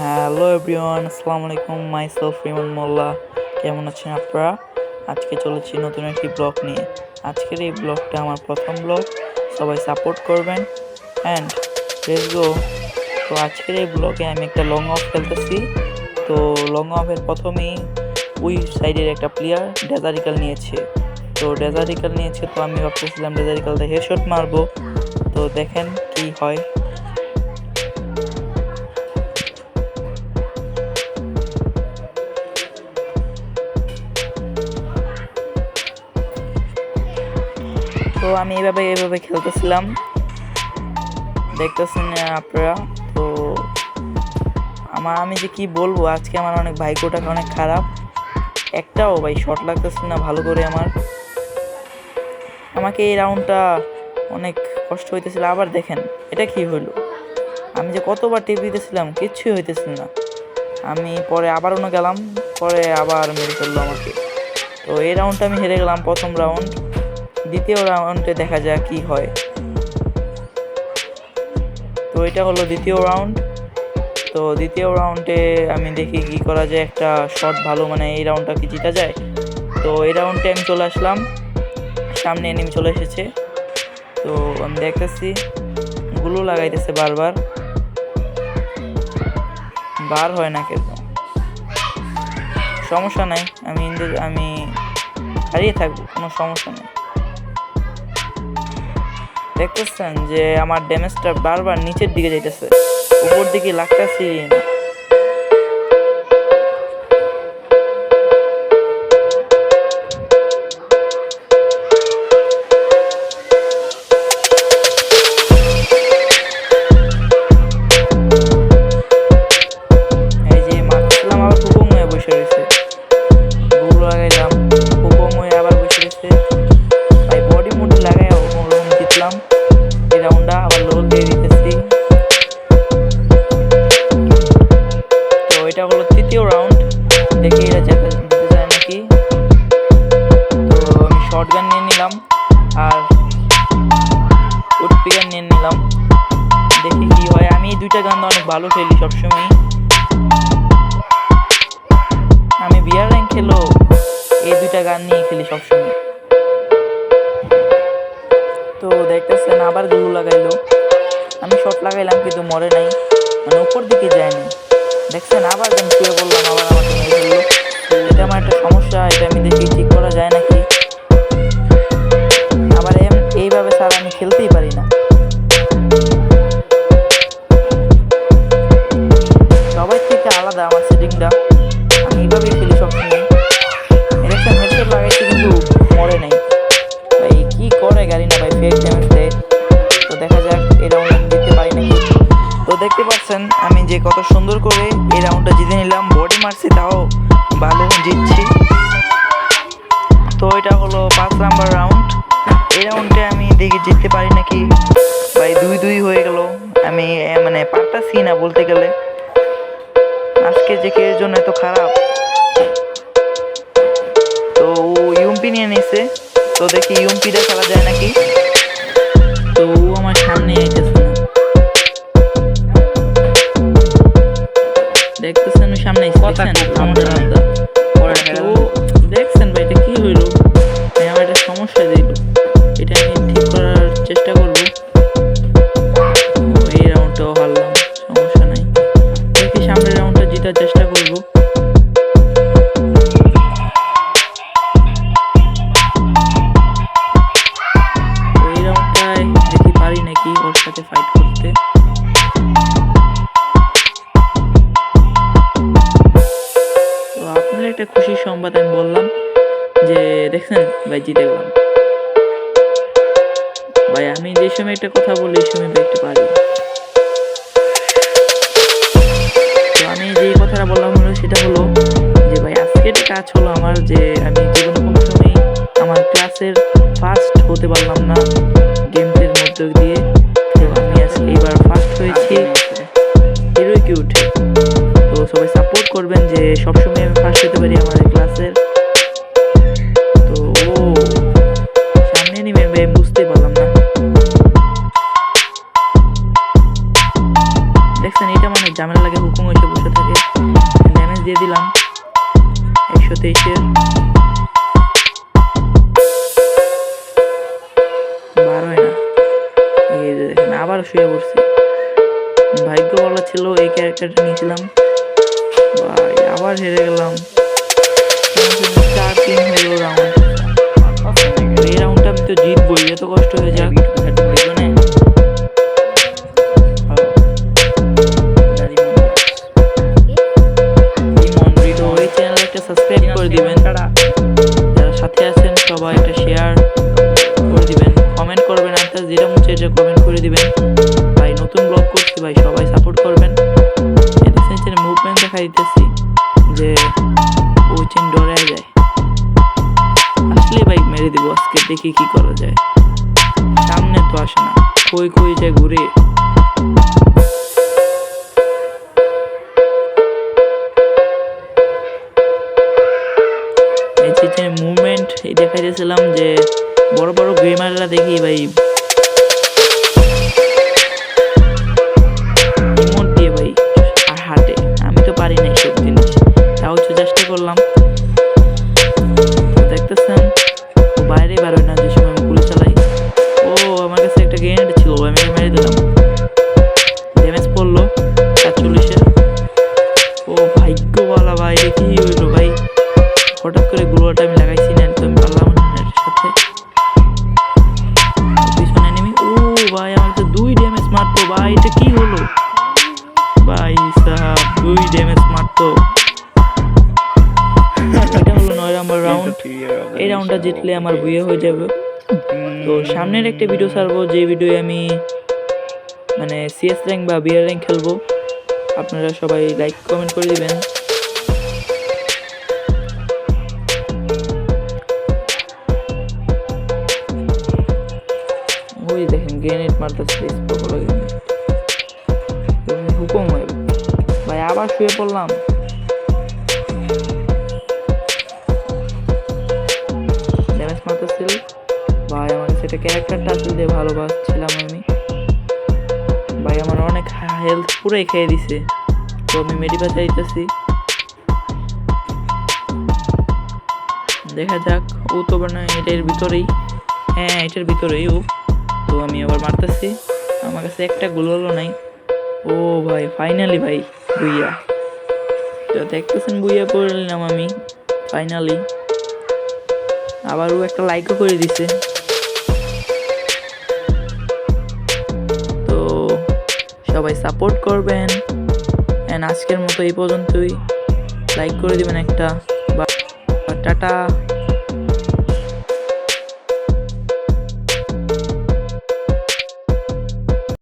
Hello everyone, আসসালামু আলাইকুম। Myself Rimon মোল্লা। কেমন আছেন আপনারা? আজকে চলেছি নতুন একটি ব্লগ নিয়ে। আজকের এই ব্লগটা আমার প্রথম ব্লগ, সবাই সাপোর্ট করবেন অ্যান্ড লেটস গো। তো আজকের এই ব্লগে আমি একটা লং অফ খেলতেছি। তো লং অফের প্রথমেই ওই সাইডের একটা প্লেয়ার ডেজারিকাল নিয়েছে। তো আমি ভাবতেছিলাম ডেজারিকালটা হেডশট মারবো। তো দেখেন কি হয়। তো আমি এইভাবে খেলতেছিলাম, দেখতেছেন আপনারা। তো আমি যে কি বলবো, আজকে আমার অনেক ভাগ্যটা অনেক খারাপ। একটাও ভাই শট লাগতেছে না ভালো করে। আমাকে এই রাউন্ডটা অনেক কষ্ট হইতেছিল। আবার দেখেন এটা কি হইলো, আমি যে কতবার টিপ দিতেছিলাম কিচ্ছুই হইতেছিল না। আমি পরে আবার অন্য গেলাম, পরে আবার মেরে ফেললো আমাকে। তো এই রাউন্ডটা আমি হেরে গেলাম, প্রথম রাউন্ড। দ্বিতীয় রাউন্ডে দেখা যাক কি হয়। তো এটা হলো দ্বিতীয় রাউন্ড। তো দ্বিতীয় রাউন্ডে আমি দেখি কি করা যায়, একটা শট ভালো, মানে এই রাউন্ডটা কি জিতা যায়। তো এই রাউন্ডে আমি চলে আসলাম, সামনে এনিমি চলে এসেছে। তো আমি দেখতেছি গুলো লাগাইতেছে, বারবার বার হয় না কেন, সমস্যা নাই, আমি হারিয়ে থাকবো, কোনো সমস্যা নেই। দেখতেছেন যে আমার ড্যামেজটা বারবার নিচের দিকে যাইতেছে, উপর দিকে লাগতেছি না। এই যে মারছিলাম, আবার হুকুম হয়ে বসে রয়েছে, গুলো লাগাইলাম, হুকুম হয়ে আবার বসে রয়েছে। তাই বডি মুড লাগাই জিতলাম এই রাউন্ডটা। আবার লোল দিয়ে দিতেছি। তো এটা হলো তৃতীয় রাউন্ড, দেখি এটা জিতে যায় নাকি। তো আমি শর্ট গান নিয়ে নিলাম আর উড পিকার নিয়ে নিলাম, দেখি কি হয়। আমি এই দুইটা গান অনেক ভালো খেলি সবসময়। আমি বিয়ার র্যাঙ্ক খেলো এই দুইটা গান নিয়ে খেলি সবসময়। তো দেখতেছেন আবার গুলো লাগাইলো, আমি শট লাগাইলাম কিন্তু মরে নাই, মানে উপর দিকে যায়নি। দেখছেন আবার গান শুয়ে বললাম, আবার আমাকে মেরে ফেললো। এটা আমার একটা সমস্যা, এটা আমি দেখি ঠিক করা যায় নাকি। আবার এইভাবে স্যার আমি খেলতেই পারি না, সবাই থেকে আলাদা আমার সেটিংটা। আমি এইভাবেই খেলি সবসময়। দেখছেন হেডশট লাগাইছি কিন্তু মরে নাই। ভাই কি করে গাড়ি না ভাই, ফেক ড্যামেজ দেয়। তো দেখা যাক এই রাউন্ড আমি জিততে পারি নাকি। তো দেখতে পাচ্ছেন আমি যে কত সুন্দর করে এই রাউন্ডটা জিতে নিলাম, বডি মারছি তাও ভালো জিতছি। তো এটা হলো 5 নাম্বার রাউন্ড। এই রাউন্ডে আমি দেখি জিততে পারি নাকি। ভাই 2-2 হয়ে গেল। আমি মানে পারতাছি না বলতে গেলে, আজকে যে কে জন্য এত খারাপ। তো ও ইউএমপি নিয়ে নিছে, তো দেখি ইউএমপিটা খেলা যায় নাকি। তো ও আমার সামনে আইতেছে না, দেখতেছেন ওই সামনে দেখছেন ভাই এটা কি হইলো, আমার একটা সমস্যা দিল, এটা আমি ঠিক করার চেষ্টা করবো। এই রাউন্ডটাও হারলাম, সমস্যা নাই, দেখি সামনের রাউন্ডটা জেতার চেষ্টা করবো। এই রাউন্ডটায় দেখি পারি নাকি ওর সাথে ফাইট করতে। তো আপনার একটা খুশির সংবাদ আমি বললাম যে দেখছেন ভাই জিতে গেলাম। ভাই আমি যে সময় একটা কথা বলি এই সময় দেখতে পারি। তো আমি যে কথাটা বললাম হলো সেটা হলো যে ভাই আজকের কাজ হলো আমার, যে আমি জীবনে কোনো সময় আমার ক্লাসের ফার্স্ট হতে পারলাম না গেমসের মধ্যে দিয়ে। তো আমি আজকে এইবার ফার্স্ট হয়েছি হিরোইকে উঠে। তো সবাই সাপোর্ট করবেন যে সবসময় আমি ফার্স্ট হতে পারি আমাদের ক্লাসের। তো ও সামনে নেমে বুঝতে পারলাম না, দেখছেন এটা মানে ঝামেলা লাগে, হুকুম হয়েছে বসে অবস্থা থাকে। ড্যামেজ দিয়ে দিলাম 123-এর, 12 হয় না। এই যে দেখেন আবার শুয়ে পড়ছি। ভাগ্য বলা ছিল এই ক্যারেক্টারটা নিয়েছিলাম, ভাই আবার হেরে গেলাম। 4-3 হয়ে গেল রাউন্ড। এই রাউন্ডটা আমি তো জিতবই, এত কষ্ট হয়ে যাক। ওই চ্যানেলে একটা সাবস্ক্রাইব করে দিবেন, যারা সাথে আছেন সবাই একটা শেয়ার করে দিবেন, কমেন্ট করবেন, আপনার যেটা মুছে এটা কমেন্ট করে দিবেন। ভাই নতুন ব্লগ করছি ভাই, সবাই সাপোর্ট করবেন। এতে মুভমেন্ট দেখা দিতেছি যে ওই চেন ডরে যায়, আসলে বাইক মেরে দিব আজকে, দেখি কি করা যায়। সামনে তো আসে না, কই কই যায় ঘুরে। এই মুভমেন্ট এই দেখাইতেছিলাম যে বড় বড় গেমাররা দেখি ভাই ইমোট দিয়ে ভাই আর হাঁটে, আমি তো পারি না এইসব জিনিস, তাও চেষ্টা করলাম। দেখতেছেন বাইরে বেরোয় না যে সময় আমি গুলি চালাই। ও আমার কাছে একটা গ্রেনেড ছিল, আমি মেরে দিলাম, ড্যামেজ পড়লো 47-এর। ও ভাগ্য বলা ভাই, দেখি হইলো ভাই, হঠাৎ করে গুলোটা আমি লাগাইছি না, তো আমি পারলাম না এর সাথে। পিছনে নেমে ও ভাই আমার কাছে 2 ড্যামেজ মারতো ভাই, এটা কি হলো ভাই সাহাব, 2 ড্যামেজ মারতো। এটা হলো 9 নম্বর রাউন্ড। এই রাউন্ডটা জিতলে আমার বিয়ে হয়ে যাবে। তো সামনের একটা ভিডিও ছাড়বো, যে ভিডিও আমি মানে সিএস র্যাঙ্ক বা বিআর র্যাঙ্ক খেলবো। আপনারা সবাই লাইক কমেন্ট করে দিবেন। ওই দেখেন গ্রেনেড মারতেছে, হুকুম ভাই আবার শুয়ে পড়লাম। ড্যামেজ মারতেছিল ভাই, আমার সেটা ক্যারেক্টারটা আসলে ভালোবাসছিলাম আমি ভাই, আমার অনেক হেলথ পুরাই খেয়ে দিছে, তো আমি মেডিপা চাইতেছি, দেখা যাক। ও তো না এটার ভিতরেই, হ্যাঁ এটার ভিতরেই ও। তো আমি আবার মারতেছি, আমার কাছে একটা গোলও নাই। ও ভাই ফাইনালি ভাই বুইয়া, তো দেখতেছেন বুইয়া পড়লাম আমি ফাইনালি। আবার ও একটা লাইকও করে দিছে। তো সবাই সাপোর্ট করবেন, এন্ড আজকের মতো এই পর্যন্তই। লাইক করে দিবেন একটা, বা টাটা।